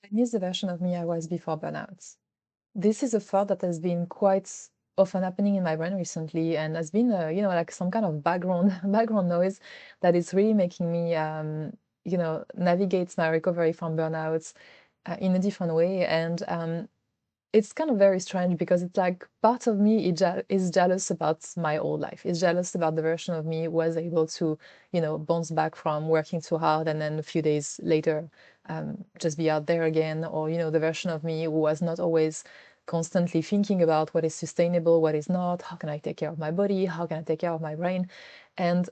I miss the version of me I was before burnout. This is a thought that has been quite often happening in my brain recently, and has been, like some kind of background background noise that is really making me, navigate my recovery from burnouts in a different way. And it's kind of very strange because it's like part of me is jealous about my old life. Is jealous about the version of me who was able to, bounce back from working too hard and then a few days later just be out there again. Or, the version of me who was not always constantly thinking about what is sustainable, what is not, how can I take care of my body, how can I take care of my brain. And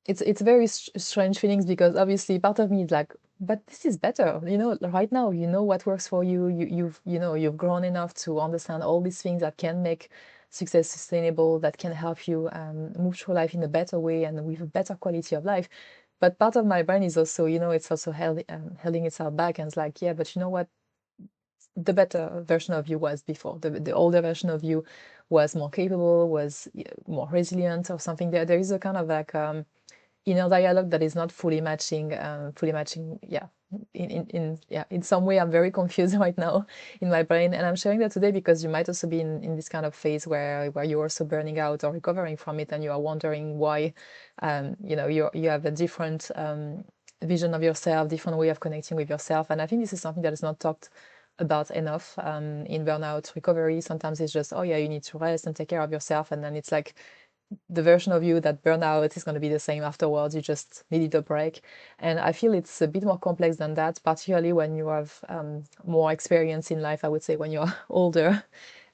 it's very strange feelings because obviously part of me is like, but this is better, right now, what works for you. You've grown enough to understand all these things that can make success sustainable, that can help you move through life in a better way and with a better quality of life. But part of my brain is also, it's also holding itself back and it's like, yeah, but you know what, the better version of you was before. The older version of you was more capable, was more resilient or something. There is a kind of like inner dialogue that is not fully matching. Yeah, in some way I'm very confused right now in my brain, and I'm sharing that today because you might also be in this kind of phase where you're also burning out or recovering from it, and you are wondering why you have a different vision of yourself, different way of connecting with yourself. And I think this is something that is not talked about enough in burnout recovery. Sometimes it's just, oh yeah, you need to rest and take care of yourself, and then it's like the version of you that burned out is going to be the same afterwards. You just needed a break. And I feel it's a bit more complex than that, particularly when you have more experience in life, I would say, when you're older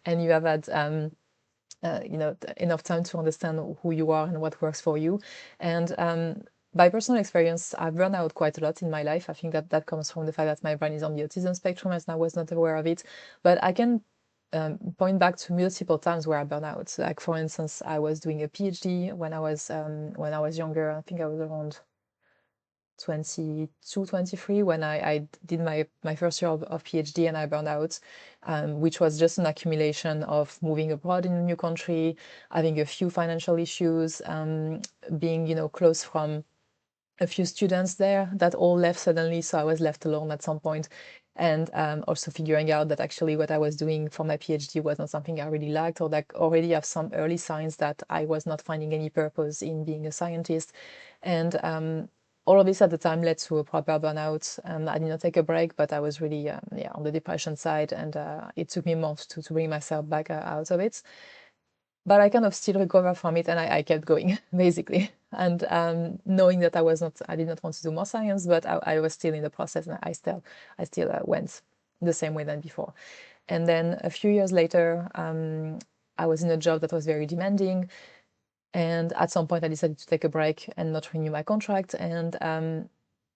and you have had enough time to understand who you are and what works for you. And by personal experience, I've burned out quite a lot in my life. I think that comes from the fact that my brain is on the autism spectrum, and I was not aware of it. But I can point back to multiple times where I burned out. Like for instance, I was doing a PhD when I was younger. I think I was around 22, 23 when I did my first year of PhD, and I burned out, which was just an accumulation of moving abroad in a new country, having a few financial issues, being close from a few students there that all left suddenly, so I was left alone at some point. And also figuring out that actually what I was doing for my PhD was not something I really liked, or like already have some early signs that I was not finding any purpose in being a scientist. And all of this at the time led to a proper burnout. I did not take a break, but I was really on the depression side, and it took me months to bring myself back out of it. But I kind of still recover from it, and I kept going basically. And knowing that I did not want to do more science, but I was still in the process, and I still went the same way than before. And then a few years later, I was in a job that was very demanding, and at some point I decided to take a break and not renew my contract. And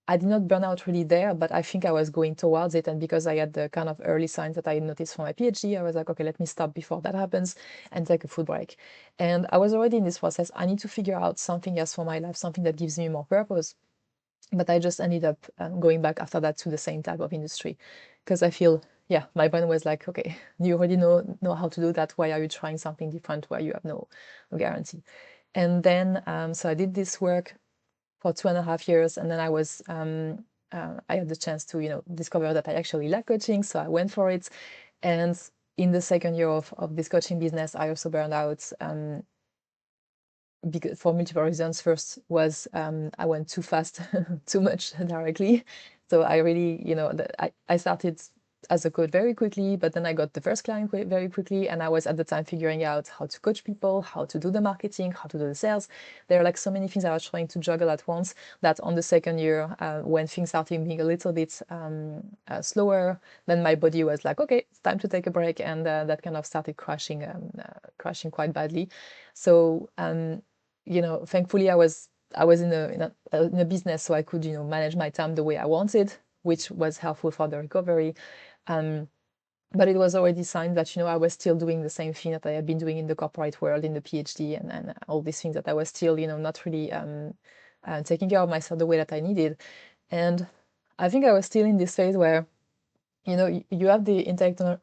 I did not burn out really there, but I think I was going towards it. And because I had the kind of early signs that I noticed for my PhD, I was like, okay, let me stop before that happens and take a full break. And I was already in this process. I need to figure out something else for my life, something that gives me more purpose. But I just ended up going back after that to the same type of industry because I feel, yeah, my brain was like, okay, you already know how to do that. Why are you trying something different where you have no guarantee? And then, so I did this work for 2.5 years, and then I had the chance to discover that I actually like coaching, so I went for it. And in the second year of this coaching business, I also burned out because for multiple reasons. First was I went too fast, too much directly. So I really, I started as a coach very quickly, but then I got the first client very quickly, and I was at the time figuring out how to coach people, how to do the marketing, how to do the sales. There are like so many things I was trying to juggle at once that on the second year, when things started being a little bit slower, then my body was like, okay, it's time to take a break, and that kind of started crashing quite badly. So thankfully I was in a business, so I could manage my time the way I wanted, which was helpful for the recovery. Um, but it was already sign that I was still doing the same thing that I had been doing in the corporate world, in the PhD, and all these things, that I was still not really taking care of myself the way that I needed. And I think I was still in this phase where you have the intellectual.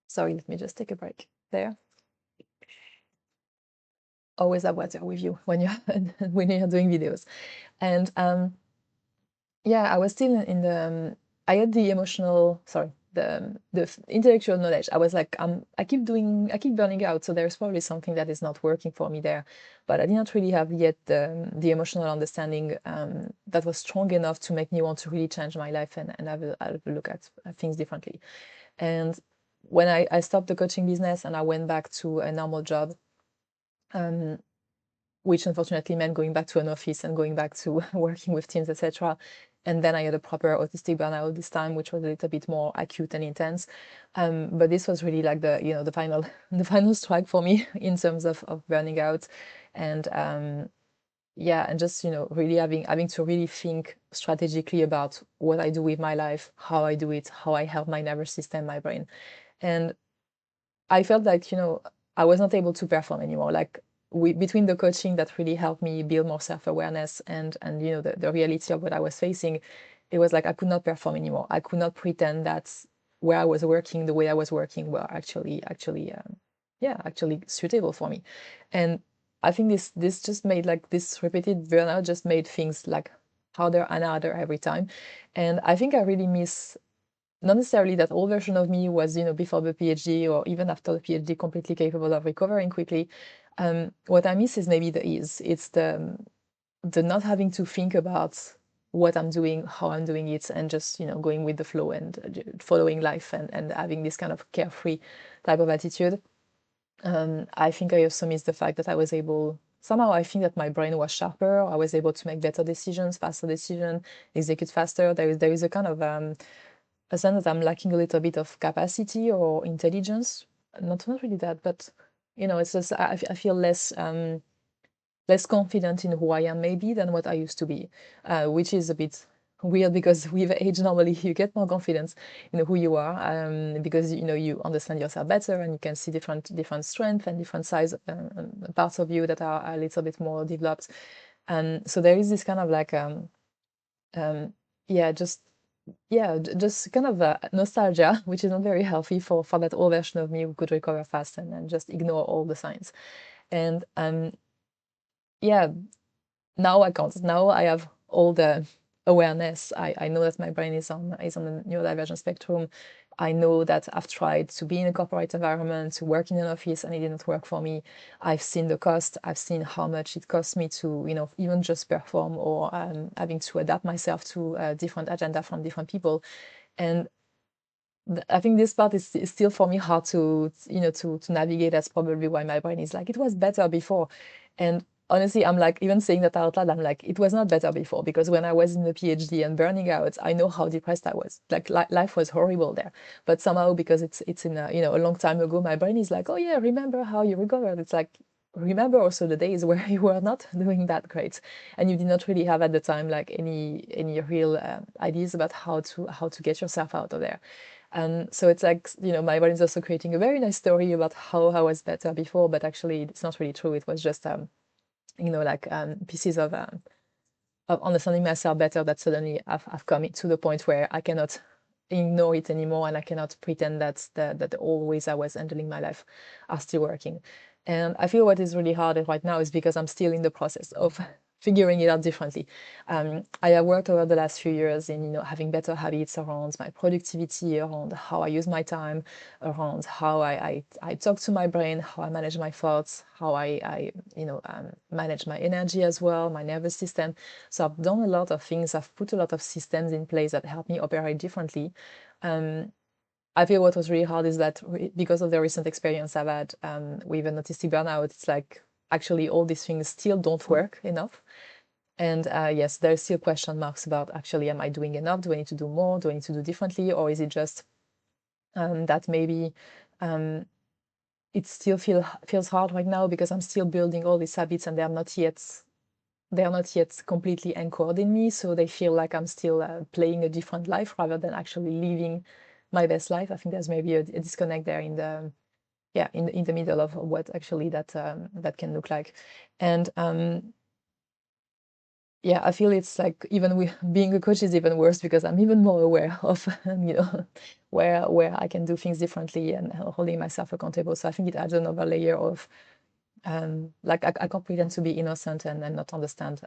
Sorry, let me just take a break there. Always have water with you when you're when you're doing videos. And yeah, I was still in the I had the emotional, sorry, the intellectual knowledge. I was like, I keep burning out, so there's probably something that is not working for me there. But I did not really have yet the emotional understanding that was strong enough to make me want to really change my life and have a look at things differently. And when I stopped the coaching business and I went back to a normal job, um, which unfortunately meant going back to an office and going back to working with teams, etc. And then I had a proper autistic burnout this time, which was a little bit more acute and intense. But this was really like the final the final strike for me in terms of burning out, and yeah, and just really having to really think strategically about what I do with my life, how I do it, how I help my nervous system, my brain, and I felt like, I was not able to perform anymore. Like between the coaching that really helped me build more self-awareness and the reality of what I was facing, it was like I could not perform anymore. I could not pretend that where I was working, the way I was working were actually suitable for me. And I think this just made like this repeated burnout just made things like harder and harder every time. And I think I really miss not necessarily that old version of me was, before the PhD or even after the PhD, completely capable of recovering quickly. What I miss is maybe the ease. It's the not having to think about what I'm doing, how I'm doing it, and just going with the flow and following life and having this kind of carefree type of attitude. I think I also miss the fact that I was able. Somehow, I think that my brain was sharper. I was able to make better decisions, faster decisions, execute faster. There is a kind of a sense that I'm lacking a little bit of capacity or intelligence. Not really that, but it's just I feel less confident in who I am maybe than what I used to be, which is a bit weird because with age normally you get more confidence in who you are, because you understand yourself better and you can see different strengths and different size parts of you that are a little bit more developed. And so there is this kind of like um, yeah, just kind of nostalgia, which is not very healthy for that old version of me who could recover fast and just ignore all the signs. And yeah, now I can't. Now I have all the awareness. I know that my brain is on the neurodivergent spectrum. I know that I've tried to be in a corporate environment, to work in an office, and it didn't work for me. I've seen the cost. I've seen how much it costs me to, even just perform or having to adapt myself to a different agenda from different people. And I think this part is still for me hard to navigate. That's probably why my brain is like, it was better before. And honestly, I'm like, even saying that out loud, I'm like, it was not better before, because when I was in the PhD and burning out, I know how depressed I was. Like life was horrible there. But somehow, because it's in a long time ago, my brain is like, oh yeah, remember how you recovered. It's like, remember also the days where you were not doing that great and you did not really have at the time like any real ideas about how to get yourself out of there. And so it's like, my brain is also creating a very nice story about how I was better before, but actually it's not really true. It was just, pieces of understanding myself better that suddenly I've come to the point where I cannot ignore it anymore, and I cannot pretend that the old ways I was handling my life are still working. And I feel what is really hard right now is because I'm still in the process of figuring it out differently. I have worked over the last few years in having better habits around my productivity, around how I use my time, around how I talk to my brain, how I manage my thoughts, how I manage my energy as well, my nervous system. So I've done a lot of things. I've put a lot of systems in place that help me operate differently. I feel what was really hard is that because of the recent experience I've had with an autistic burnout, it's like actually all these things still don't work enough. And yes, there's still question marks about actually, am I doing enough? Do I need to do more? Do I need to do differently? Or is it just that maybe it still feels hard right now because I'm still building all these habits and they are not yet completely anchored in me, so they feel like I'm still playing a different life rather than actually living my best life. I think there's maybe a disconnect there in the middle of what actually that can look like. And yeah, I feel it's like even with being a coach is even worse because I'm even more aware of where I can do things differently and holding myself accountable. So I think it adds another layer of like I can't pretend to be innocent and not understand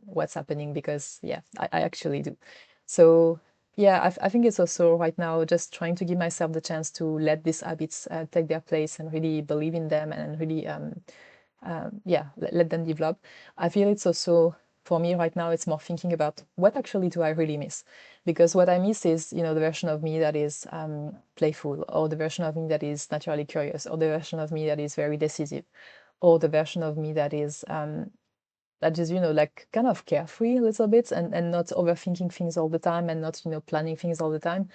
what's happening, because yeah, I actually do. So yeah, I think it's also right now just trying to give myself the chance to let these habits take their place and really believe in them and really, yeah, let them develop. I feel it's also, for me right now, it's more thinking about what actually do I really miss? Because what I miss is, the version of me that is playful, or the version of me that is naturally curious, or the version of me that is very decisive, or the version of me that is, like kind of carefree a little bit and not overthinking things all the time and not, planning things all the time.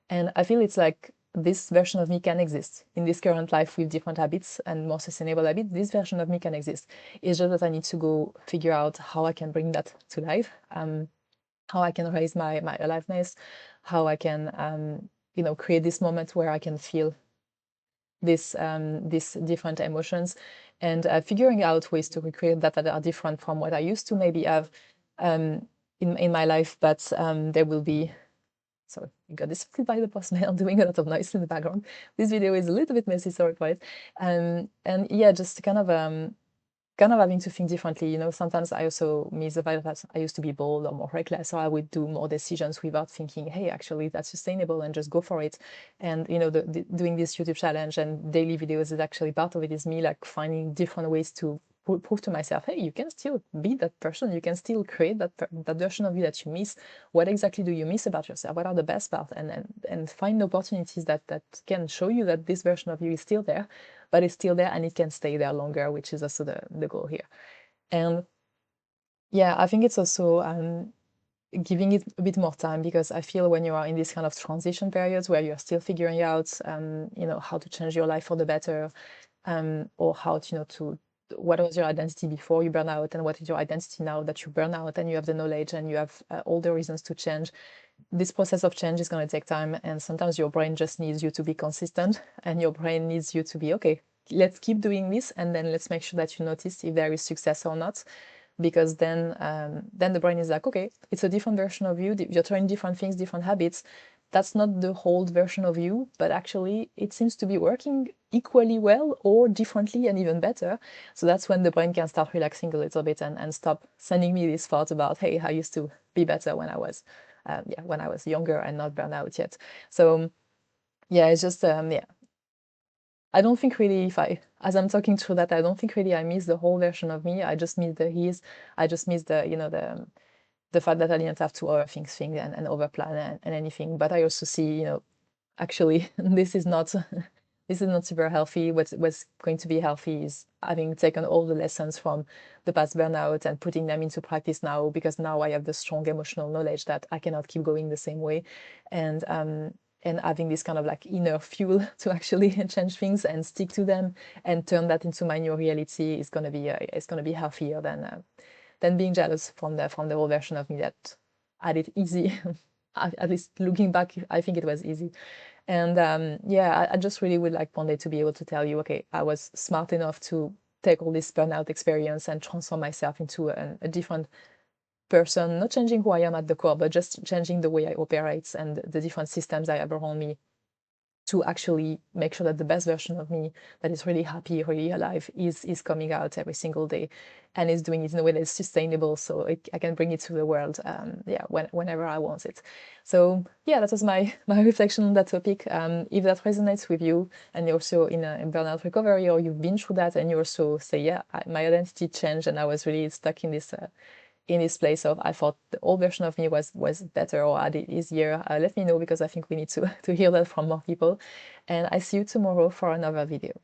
And I feel it's like this version of me can exist in this current life with different habits and more sustainable habits. This version of me can exist. It's just that I need to go figure out how I can bring that to life, how I can raise my aliveness, how I can, create this moment where I can feel these different emotions, and figuring out ways to recreate that are different from what I used to maybe have in my life. But there will be, sorry, I got distracted by the postman doing a lot of noise in the background. This video is a little bit messy, sorry for it. And yeah, just kind of having to think differently. Sometimes I also miss the fact that I used to be bold or more reckless, so I would do more decisions without thinking, hey, actually that's sustainable, and just go for it. And doing this YouTube challenge and daily videos is actually part of it, is me like finding different ways to prove to myself, hey, you can still be that person, you can still create that version of you that you miss. What exactly do you miss about yourself? What are the best parts? And find opportunities that can show you that this version of you is still there, but it's still there and it can stay there longer, which is also the goal here. And yeah, I think it's also giving it a bit more time, because I feel when you are in this kind of transition periods where you're still figuring out, how to change your life for the better, or how to, what was your identity before you burn out and what is your identity now that you burn out, and you have the knowledge and you have all the reasons to change. This process of change is going to take time, and sometimes your brain just needs you to be consistent, and your brain needs you to be, okay, let's keep doing this, and then let's make sure that you notice if there is success or not. Because then the brain is like, okay, it's a different version of you, you're trying different things, different habits. That's not the whole version of you, but actually it seems to be working equally well or differently and even better. So that's when the brain can start relaxing a little bit and stop sending me these thoughts about, hey, I used to be better when when I was younger and not burn out yet. So yeah, it's just yeah, I don't think really, if I, as I'm talking through that, I don't think really I miss the whole version of me. I just miss the his. I just miss the fact that I didn't have to overthink things and overplan and anything. But I also see, actually, this is not this is not super healthy. What's going to be healthy is having taken all the lessons from the past burnout and putting them into practice now, because now I have the strong emotional knowledge that I cannot keep going the same way. And having this kind of like inner fuel to actually change things and stick to them and turn that into my new reality is going to be healthier than being jealous from the old version of me that had it easy. At least looking back, I think it was easy. And yeah, I just really would like one day to be able to tell you, okay, I was smart enough to take all this burnout experience and transform myself into a different person, not changing who I am at the core, but just changing the way I operate and the different systems I have around me, to actually make sure that the best version of me that is really happy, really alive, is coming out every single day, and is doing it in a way that is sustainable, so I can bring it to the world, yeah, whenever I want it. So yeah, that was my reflection on that topic. If that resonates with you, and you're also in burnout recovery, or you've been through that, and you also say, yeah, my identity changed, and I was really stuck in this place of, I thought the old version of me was better or had it easier, let me know, because I think we need to hear that from more people. And I see you tomorrow for another video.